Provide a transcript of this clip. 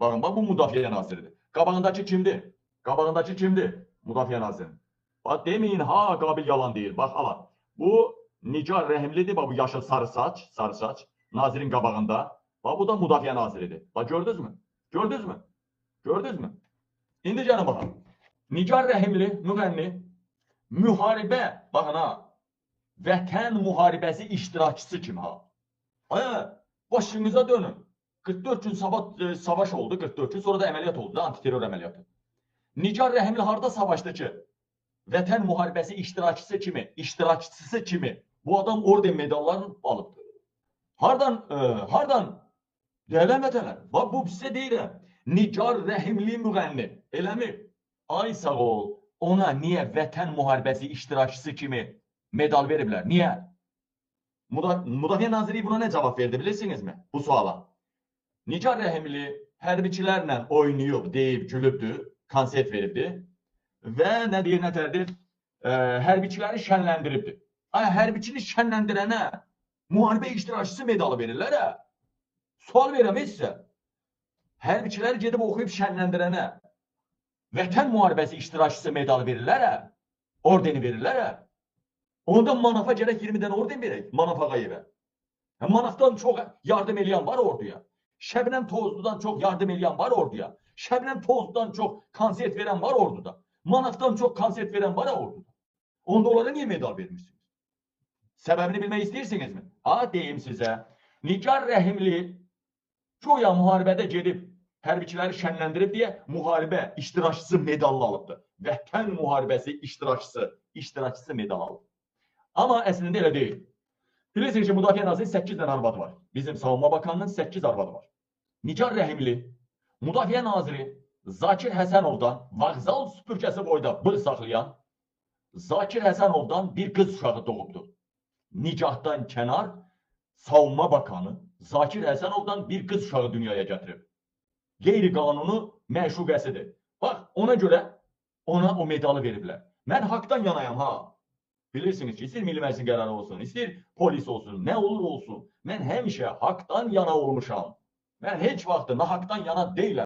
Bakın bak bu Müdafiə Naziridir. Qabağındakı kimdir? Qabağındakı kimdir? Müdafiə Naziri. Bak demeyin ha Qabil yalan değil. Bak ala. Bu Nigar Rəhimlidir. Bak bu yaşıl sarı saç. Sarı saç. Nazirin qabağında. Bak bu da Müdafiə Naziridir. Bak gördünüz mü? Gördünüz mü? Gördünüz mü? İndi gəlin baxın. Nigar Rəhimli, müğənni, müharibə, baxın ha, vətən müharibəsi iştirakçısı kimi ha. Başınıza dönün. 44 gün savaş oldu, 44 gün, sonra da əməliyyat oldu, antiterror əməliyyatı. Nigar Rəhimli harda savaşdı ki? Vətən müharibəsi iştirakçısı kimi bu adam orden medallarını alıbdı. Hardan? Değerli vətənlər, bak bu size deyirəm. Nigar Rəhimli müğənni, eləmi? Ay sağ ol, ona niye vətən müharibəsi iştirakçısı kimi medal veriblər? Niye? Müdafiə Naziri buna ne cevap verdi bilirsinizmi? Bu suala. Nigar Rəhimli hərbiçilərlə oynayıb, deyib, gülübdü, konsert veribdi və nə deyir, nə tərdir? Hərbiçiləri şənləndiribdi. Hərbiçini şənləndirənə müharibə iştirakçısı medalı verirlər hə? Sual verirəm sizə. Hərbiçiləri gedib oxuyub şənləndirənə vətən müharibəsi iştirakçısı medalı verirlər hə? Ordeni verirlər hə? Onda Manaf'a gərək 20 dənə orden verək, Manaf Ağayevə. Manaf'dan çox yardım edən var orduya. Şəbnəm Tozlu'dan çox yardım edən var orduya. Şəbnəm Tozlu'dan çox konsert verən var orduda. Manaf'dan çox konsert verən var orduda. Onda onlara niye medal vermişsiniz? Səbəbini bilmək istəyirsinizmi? Deyim sizə. Nigar Rəhimli çoya müharibədə gedib hərbiçiləri şənləndirib deyə müharibə iştirakçısı medalını alıbdı. Vətən müharibəsi iştirakçısı medal alıb. Amma əslində elə deyil. Bilirsiniz ki, Müdafiə Naziri 8 dənə arvadı var. Bizim Savunma Bakanının 8 arvadı var. Nigar Rəhimli, Müdafiə Naziri Zakir Həsənovdan vağzal süpürgəsi boyda bığ saxlayan Zakir Həsənovdan bir qız uşağı doğubdu. Nigahdan kənar Savunma Bakanı Zakir Həsənovdan bir qız uşağı dünyaya gətirib. Qeyri-qanunu məşuqəsidir. Bax, ona görə ona o medalı veriblər. Mən haqdan yanayam ha. Bilirsiniz ki, istəyir Milli Məclisin qərarı olsun, istəyir polis olsun, nə olur olsun. Mən həmişə haqdan yana olmuşam. Mən heç vaxt nahaqdan yana deyiləm.